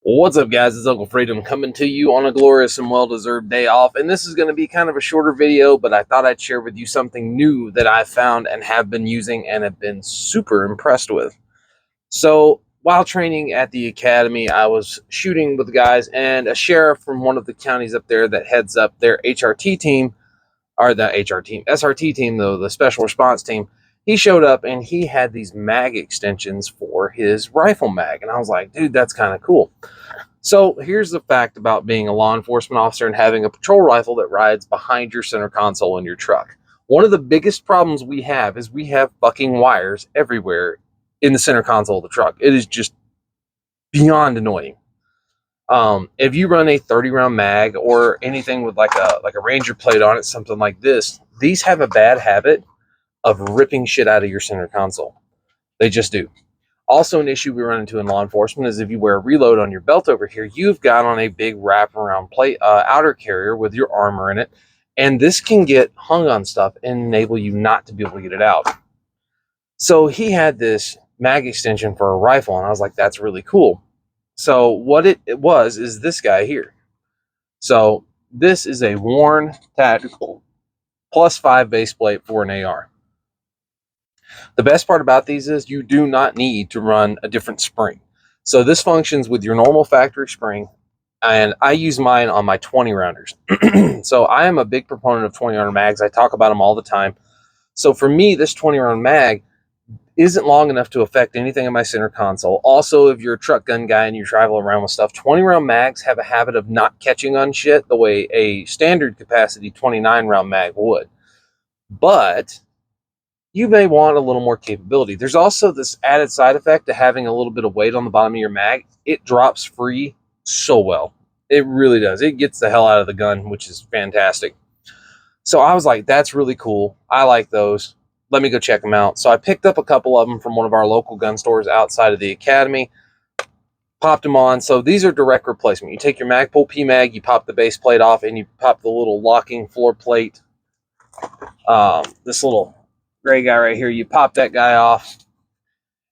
What's up, guys? It's Uncle Freedom coming to you on a glorious and well-deserved day off. And this is going to be kind of a shorter video, but I thought I'd share with you something new that I found and have been using and have been super impressed with. So while training at the academy, I was shooting with the guys, and a sheriff from one of the counties up there that heads up their HRT team, or the HR team, SRT team, though, the special response team, he showed up and he had these mag extensions for his rifle mag. And I was like, dude, that's kind of cool. So here's the fact about being a law enforcement officer and having a patrol rifle that rides behind your center console in your truck. One of the biggest problems we have is we have fucking wires everywhere in the center console of the truck. It is just beyond annoying. If you run a 30 round mag or anything with like a Ranger plate on it, something like this, these have a bad habit of ripping shit out of your center console. They just do. Also, an issue we run into in law enforcement is if you wear a reload on your belt over here, you've got on a big wraparound plate outer carrier with your armor in it, and this can get hung on stuff and enable you not to be able to get it out. So he had this mag extension for a rifle, and I was like, that's really cool. So what it was is this guy here. So this is a Warne Tactical +5 base plate for an AR. The best part about these is you do not need to run a different spring. So this functions with your normal factory spring, and I use mine on my 20 rounders. So I am a big proponent of 20 rounder mags. I talk about them all the time. So for me, this 20 round mag isn't long enough to affect anything in my center console. Also, if you're a truck gun guy and you travel around with stuff, 20 round mags have a habit of not catching on shit the way a standard capacity 29 round mag would. But you may want a little more capability. There's also this added side effect to having a little bit of weight on the bottom of your mag. It drops free so well. It really does. It gets the hell out of the gun, which is fantastic. So I was like, that's really cool. I like those. Let me go check them out. So I picked up a couple of them from one of our local gun stores outside of the academy, popped them on. So these are direct replacement. You take your Magpul Pmag, you pop the base plate off, and you pop the little locking floor plate. This little gray guy right here, you pop that guy off,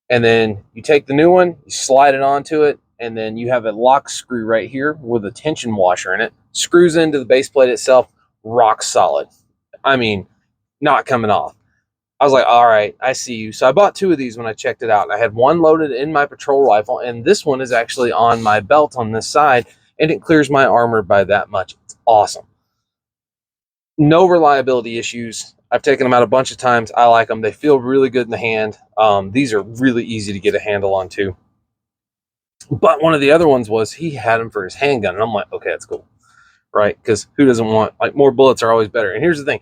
and then you take the new one, you slide it onto it, and then you have a lock screw right here with a tension washer in it. Screws into the base plate itself, rock solid. I mean, not coming off. I was like, all right, I see you. So I bought two of these when I checked it out. I had one loaded in my patrol rifle, and this one is actually on my belt on this side, and it clears my armor by that much. It's awesome. No reliability issues. I've taken them out a bunch of times. I like them. They feel really good in the hand. These are really easy to get a handle on too. But one of the other ones was he had them for his handgun, and I'm like, okay, that's cool, right? Because who doesn't want, like, more bullets are always better. And here's the thing: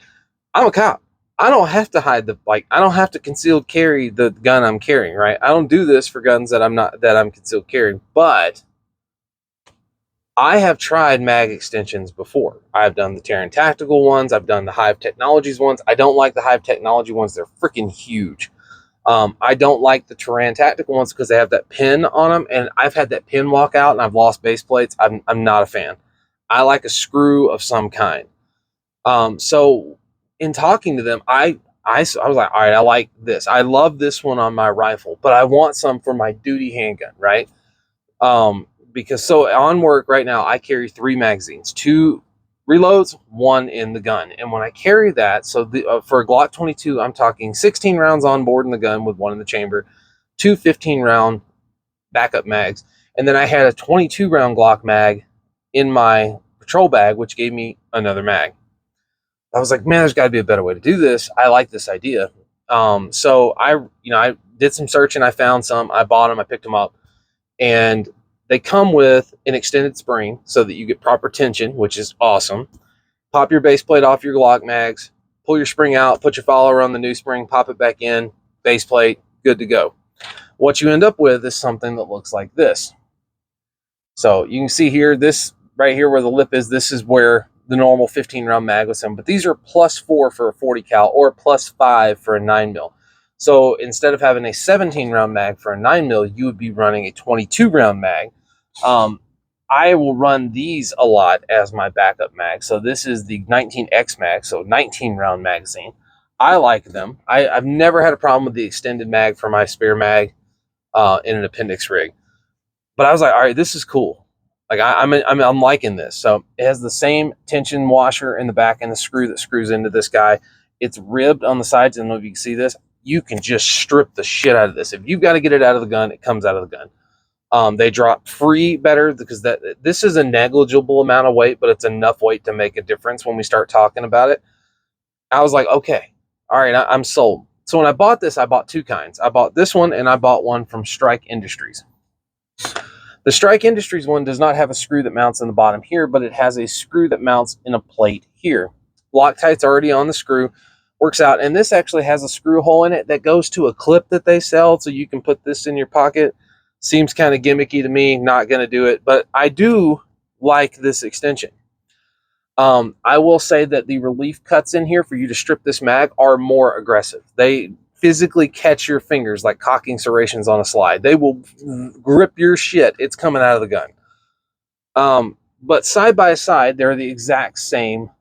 I'm a cop. I don't have to hide I don't have to concealed carry the gun I'm carrying, right? I don't do this for guns that I'm concealed carrying, but I have tried mag extensions before. I've done the Terran Tactical ones. I've done the Hive Technologies ones. I don't like the Hive Technology ones. They're freaking huge. I don't like the Terran Tactical ones because they have that pin on them, and I've had that pin walk out, and I've lost base plates. I'm not a fan. I like a screw of some kind. So in talking to them, I was like, all right, I like this. I love this one on my rifle, but I want some for my duty handgun, right? Because so on work right now, I carry 3 magazines, 2 reloads, 1 in the gun. And when I carry that, so for a Glock 22, I'm talking 16 rounds on board in the gun with 1 in the chamber, 2 15-round backup mags, and then I had a 22 round Glock mag in my patrol bag, which gave me another mag. I was like, man, there's got to be a better way to do this. I like this idea. So I did some searching. I found some. I bought them. I picked them up, and they come with an extended spring so that you get proper tension, which is awesome. Pop your base plate off your Glock mags, pull your spring out, put your follower on the new spring, pop it back in, base plate, good to go. What you end up with is something that looks like this. So you can see here, this right here where the lip is, this is where the normal 15-round mag was in, but these are +4 for a 40 cal or +5 for a 9mm. So instead of having a 17-round mag for a 9mm, you would be running a 22-round mag. I will run these a lot as my backup mag. So this is the 19X mag, so 19-round magazine. I like them. I've never had a problem with the extended mag for my spare mag in an appendix rig. But I was like, all right, this is cool. Like I'm liking this. So it has the same tension washer in the back and the screw that screws into this guy. It's ribbed on the sides. I don't know if you can see this. You can just strip the shit out of this. If you've got to get it out of the gun, it comes out of the gun. They drop free better because this is a negligible amount of weight, but it's enough weight to make a difference when we start talking about it. I was like, okay, all right, I'm sold. So when I bought this, I bought two kinds. I bought this one and I bought one from Strike Industries. The Strike Industries one does not have a screw that mounts in the bottom here, but it has a screw that mounts in a plate here. Loctite's already on the screw, works out. And this actually has a screw hole in it that goes to a clip that they sell, so you can put this in your pocket. Seems kind of gimmicky to me, not going to do it, but I do like this extension. I will say that the relief cuts in here for you to strip this mag are more aggressive. They physically catch your fingers like cocking serrations on a slide. They will grip your shit. It's coming out of the gun. But side by side, they're the exact same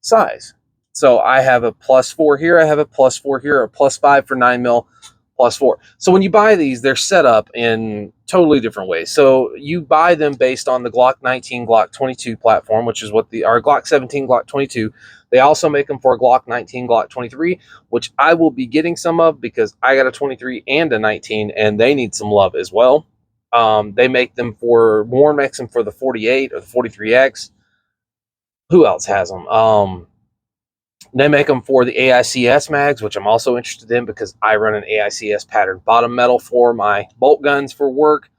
size. So I have a +4 here. I have a +4 here, a +5 for 9mm, +4. So when you buy these, they're set up in totally different ways. So you buy them based on the Glock 19, Glock 22 platform, which is what our Glock 17, Glock 22. They also make them for a Glock 19, Glock 23, which I will be getting some of because I got a 23 and a 19, and they need some love as well. They make them for, Warne makes them for the 48 or the 43X. Who else has them? They make them for the AICS mags, which I'm also interested in because I run an AICS pattern bottom metal for my bolt guns for work.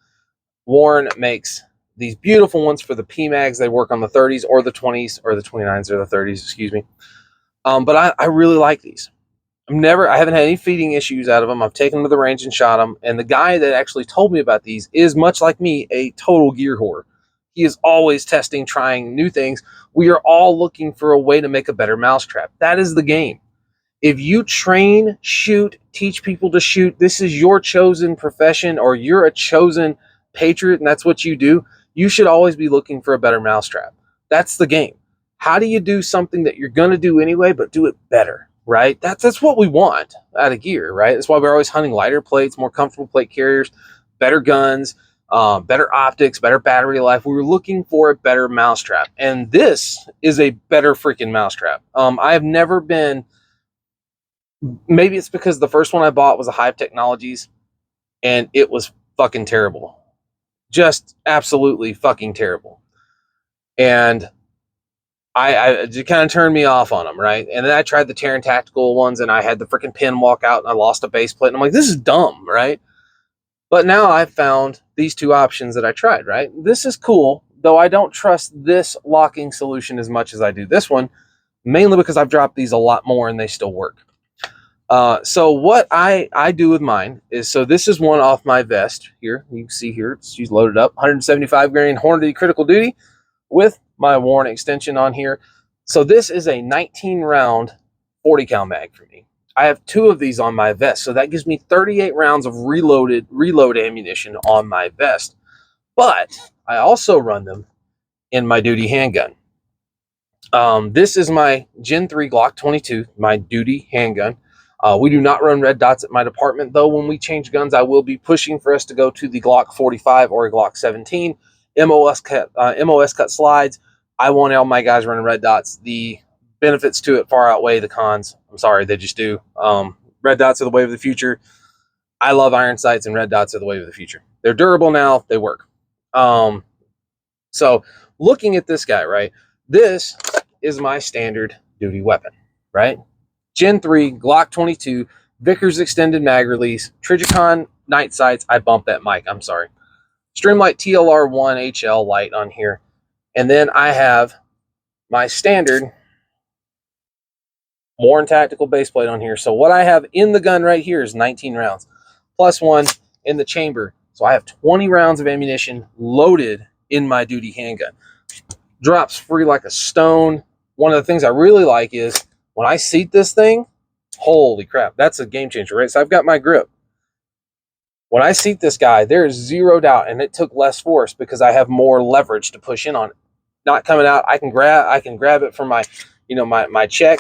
Warne makes these beautiful ones for the Pmags. They work on the 30s or the 20s or the 29s or the 30s, excuse me. But I really like these. I haven't had any feeding issues out of them. I've taken them to the range and shot them. And the guy that actually told me about these is, much like me, a total gear whore. He is always testing, trying new things. We are all looking for a way to make a better mousetrap. That is the game. If you train, shoot, teach people to shoot, this is your chosen profession, or you're a chosen patriot and that's what you do, you should always be looking for a better mousetrap. That's the game. How do you do something that you're going to do anyway, but do it better, right? That's what we want out of gear, right? That's why we're always hunting lighter plates, more comfortable plate carriers, better guns, better optics, better battery life. We were looking for a better mousetrap, and this is a better freaking mousetrap. I've never been, maybe it's because the first one I bought was a Hive Technologies, and it was fucking terrible. Just absolutely fucking terrible. And it kind of turned me off on them, right? And then I tried the Terran Tactical ones, and I had the freaking pin walk out, and I lost a base plate, and I'm like, this is dumb, right? But now I've found these two options that I tried, right? This is cool, though I don't trust this locking solution as much as I do this one, mainly because I've dropped these a lot more and they still work. So what I do with mine is, so this is one off my vest here. You can see here, she's loaded up, 175 grain Hornady critical duty with my Warne extension on here. So this is a 19 round 40 cal mag for me. I have two of these on my vest, so that gives me 38 rounds of reload ammunition on my vest. But I also run them in my duty handgun. This is my Gen 3 Glock 22, my duty handgun. We do not run red dots at my department, though. When we change guns, I will be pushing for us to go to the Glock 45 or a Glock 17. MOS cut slides. I want all my guys running red dots. The benefits to it far outweigh the cons. I'm sorry, they just do. Red dots are the way of the future. I love iron sights, and red dots are the way of the future. They're durable now. They work. So looking at this guy, right? This is my standard duty weapon, right? Gen 3, Glock 22, Vickers extended mag release, Trijicon night sights. I bumped that mic, I'm sorry. Streamlight TLR1 HL light on here. And then I have my standard Warne tactical base plate on here. So what I have in the gun right here is 19 rounds, plus one in the chamber. So I have 20 rounds of ammunition loaded in my duty handgun. Drops free like a stone. One of the things I really like is when I seat this thing, holy crap, that's a game changer, right? So I've got my grip. When I seat this guy, there is zero doubt, and it took less force because I have more leverage to push in on it. Not coming out. I can grab it from my, my check.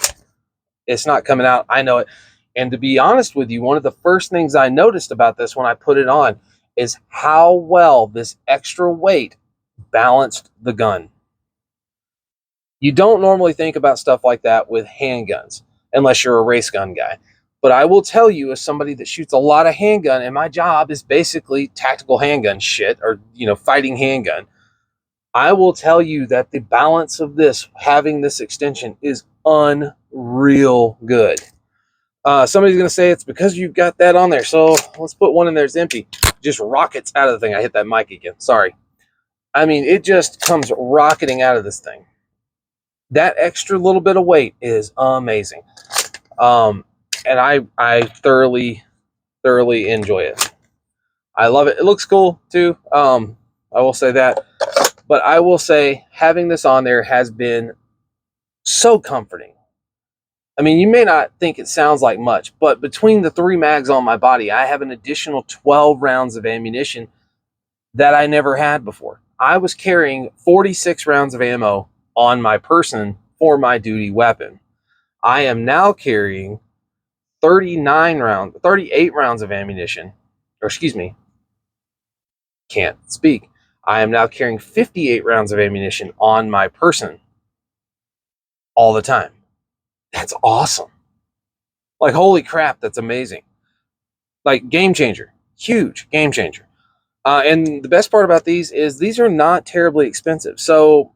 It's not coming out. I know it. And to be honest with you, one of the first things I noticed about this when I put it on is how well this extra weight balanced the gun. You don't normally think about stuff like that with handguns unless you're a race gun guy. But I will tell you, as somebody that shoots a lot of handgun, and my job is basically tactical handgun shit, or fighting handgun, I will tell you that the balance of this, having this extension, is unreal good. Somebody's going to say it's because you've got that on there. So let's put one in there that's empty. Just rockets out of the thing. I hit that mic again. Sorry. I mean, it just comes rocketing out of this thing. That extra little bit of weight is amazing. And I thoroughly enjoy it. I love it. It looks cool too. I will say that. But I will say having this on there has been so comforting. I mean, you may not think it sounds like much, but between the 3 mags on my body, I have an additional 12 rounds of ammunition that I never had before. I was carrying 46 rounds of ammo on my person for my duty weapon. I am now carrying 38 rounds of ammunition, or excuse me, can't speak. I am now carrying 58 rounds of ammunition on my person all the time. That's awesome. Like, holy crap, that's amazing. Like, game changer. Huge game changer. And the best part about these is these are not terribly expensive. So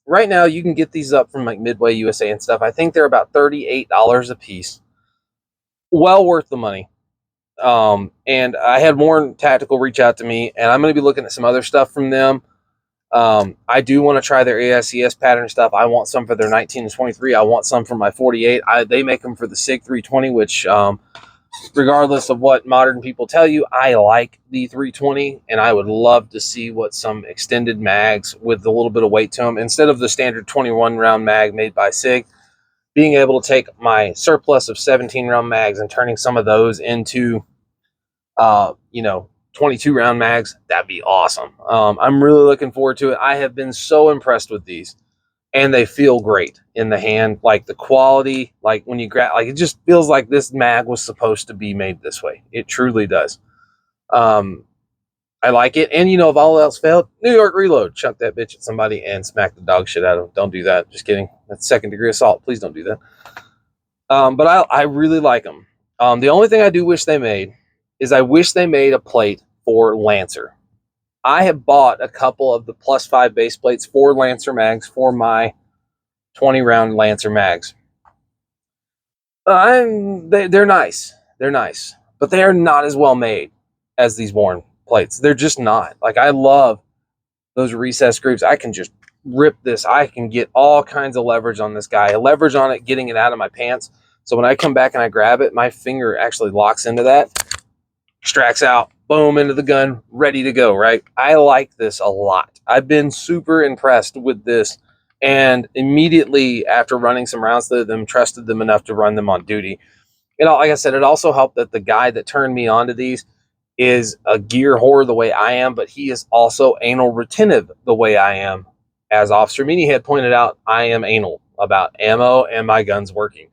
right now you can get these up from like Midway USA and stuff. I think they're about $38 a piece. Well worth the money. And I had Warne Tactical reach out to me, and I'm going to be looking at some other stuff from them. I do want to try their AICS pattern stuff. I want some for their 19 and 23. I want some for my 48. They make them for the SIG 320, which, regardless of what modern people tell you, I like the 320, and I would love to see what some extended mags with a little bit of weight to them, instead of the standard 21 round mag made by SIG, being able to take my surplus of 17 round mags and turning some of those into 22 round mags. That'd be awesome. I'm really looking forward to it. I have been so impressed with these, and they feel great in the hand. Like the quality, like when you grab, like it just feels like this mag was supposed to be made this way. It truly does. I like it. And if all else failed, New York Reload, chuck that bitch at somebody and smack the dog shit out of them. Don't do that. Just kidding. That's second-degree assault. Please don't do that. But I really like them. The only thing I do wish they made is I wish they made a plate for Lancer. I have bought a couple of the +5 base plates for Lancer mags for my 20 round Lancer mags. They're nice. They're nice, but they are not as well made as these Warne plates. They're just not. Like, I love those recessed grooves. I can just rip this. I can get all kinds of leverage on this guy. Leverage on it, getting it out of my pants. So when I come back and I grab it, my finger actually locks into that, extracts out, boom, into the gun, ready to go, right? I like this a lot. I've been super impressed with this, and immediately after running some rounds through them, trusted them enough to run them on duty. Like I said, it also helped that the guy that turned me onto these is a gear whore the way I am, but he is also anal retentive the way I am. As Officer Meany had pointed out, I am anal about ammo and my guns working.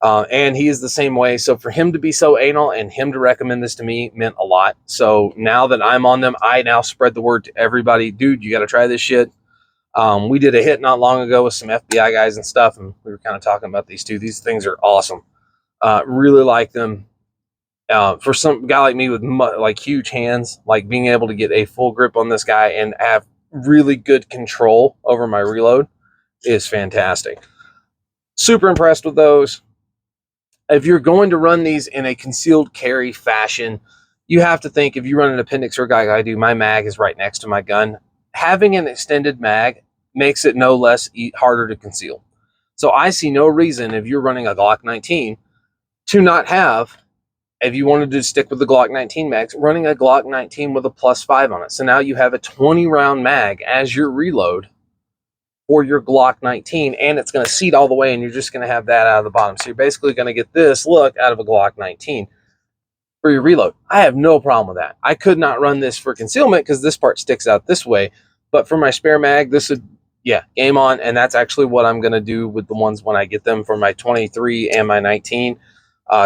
And he is the same way. So for him to be so anal and him to recommend this to me meant a lot. So now that I'm on them, I now spread the word to everybody. Dude, you got to try this shit. We did a hit not long ago with some FBI guys and stuff, and we were kind of talking about these too. These things are awesome. Really like them. For some guy like me with like huge hands, like being able to get a full grip on this guy and have really good control over my reload is fantastic. Super impressed with those. If you're going to run these in a concealed carry fashion, you have to think, if you run an appendix or a guy like I do, my mag is right next to my gun. Having an extended mag makes it no less harder to conceal. So I see no reason, if you're running a Glock 19, to not have, if you wanted to stick with the Glock 19 mags, running a Glock 19 with a +5 on it. So now you have a 20 round mag as your reload for your Glock 19, and it's going to seat all the way, and you're just going to have that out of the bottom. So you're basically going to get this look out of a Glock 19 for your reload. I have no problem with that. I could not run this for concealment because this part sticks out this way, but for my spare mag, this would, yeah, game on. And that's actually what I'm going to do with the ones when I get them for my 23 and my 19.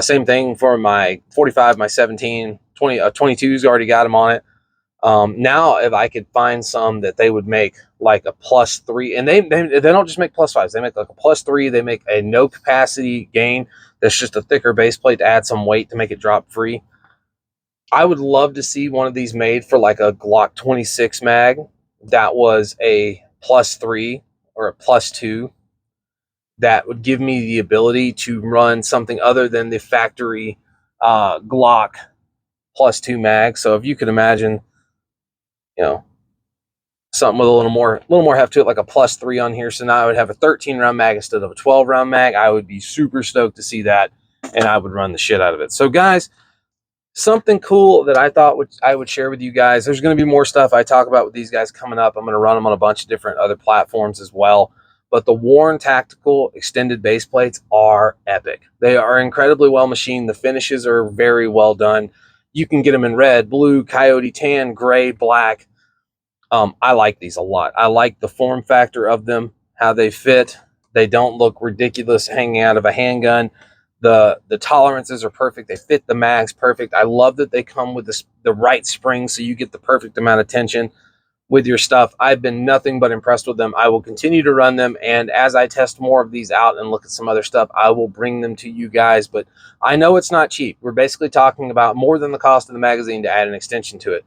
Same thing for my 45, my 17, 22's already got them on it. Now, if I could find some that they would make like a +3, and they don't just make +5s, they make like a +3. They make a no capacity gain that's just a thicker base plate to add some weight to make it drop free. I would love to see one of these made for like a Glock 26 mag that was a +3 or a +2 that would give me the ability to run something other than the factory Glock +2 mag. So if you could imagine, you know, something with a little more heft to it, like a +3 on here. So now I would have a 13 round mag instead of a 12 round mag. I would be super stoked to see that, and I would run the shit out of it. So guys, something cool that I thought I would share with you guys. There's going to be more stuff I talk about with these guys coming up. I'm going to run them on a bunch of different other platforms as well. But the Warne Tactical extended base plates are epic. They are incredibly well machined. The finishes are very well done. You can get them in red, blue, coyote tan, gray, black. I like these a lot. I like the form factor of them, how they fit. They don't look ridiculous hanging out of a handgun. The tolerances are perfect. They fit the mags perfect. I love that they come with the right spring, so you get the perfect amount of tension with your stuff. I've been nothing but impressed with them. I will continue to run them, and as I test more of these out and look at some other stuff, I will bring them to you guys. But I know it's not cheap. We're basically talking about more than the cost of the magazine to add an extension to it.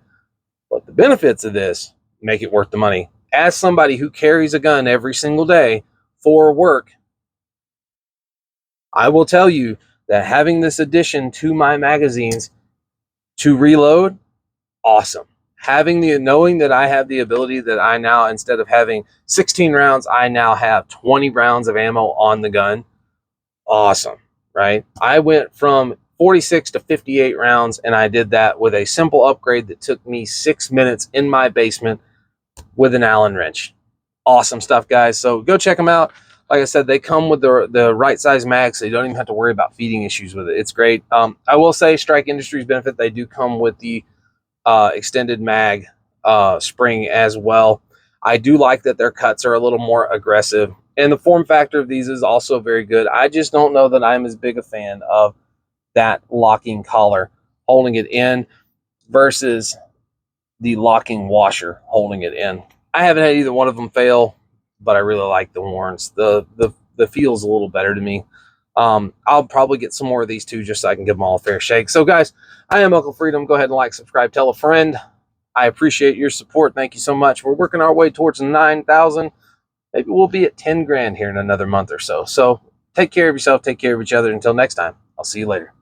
But the benefits of this make it worth the money. As somebody who carries a gun every single day for work, I will tell you that having this addition to my magazines to reload, awesome. Knowing that I have the ability that I now, instead of having 16 rounds, I now have 20 rounds of ammo on the gun. Awesome, right? I went from 46 to 58 rounds, and I did that with a simple upgrade that took me 6 minutes in my basement with an Allen wrench. Awesome stuff, guys. So go check them out. Like I said, they come with the right size mag, so you don't even have to worry about feeding issues with it. It's great. I will say, Strike Industries benefit, they do come with the extended mag spring as well. I do like that their cuts are a little more aggressive, and the form factor of these is also very good. I just don't know that I'm as big a fan of that locking collar holding it in versus the locking washer holding it in. I haven't had either one of them fail, but I really like the Warnes. The feel's a little better to me. I'll probably get some more of these too, just so I can give them all a fair shake. So guys, I am Uncle Freedom. Go ahead and like, subscribe, tell a friend. I appreciate your support. Thank you so much. We're working our way towards 9,000. Maybe we'll be at 10 grand here in another month or so. So take care of yourself. Take care of each other. Until next time, I'll see you later.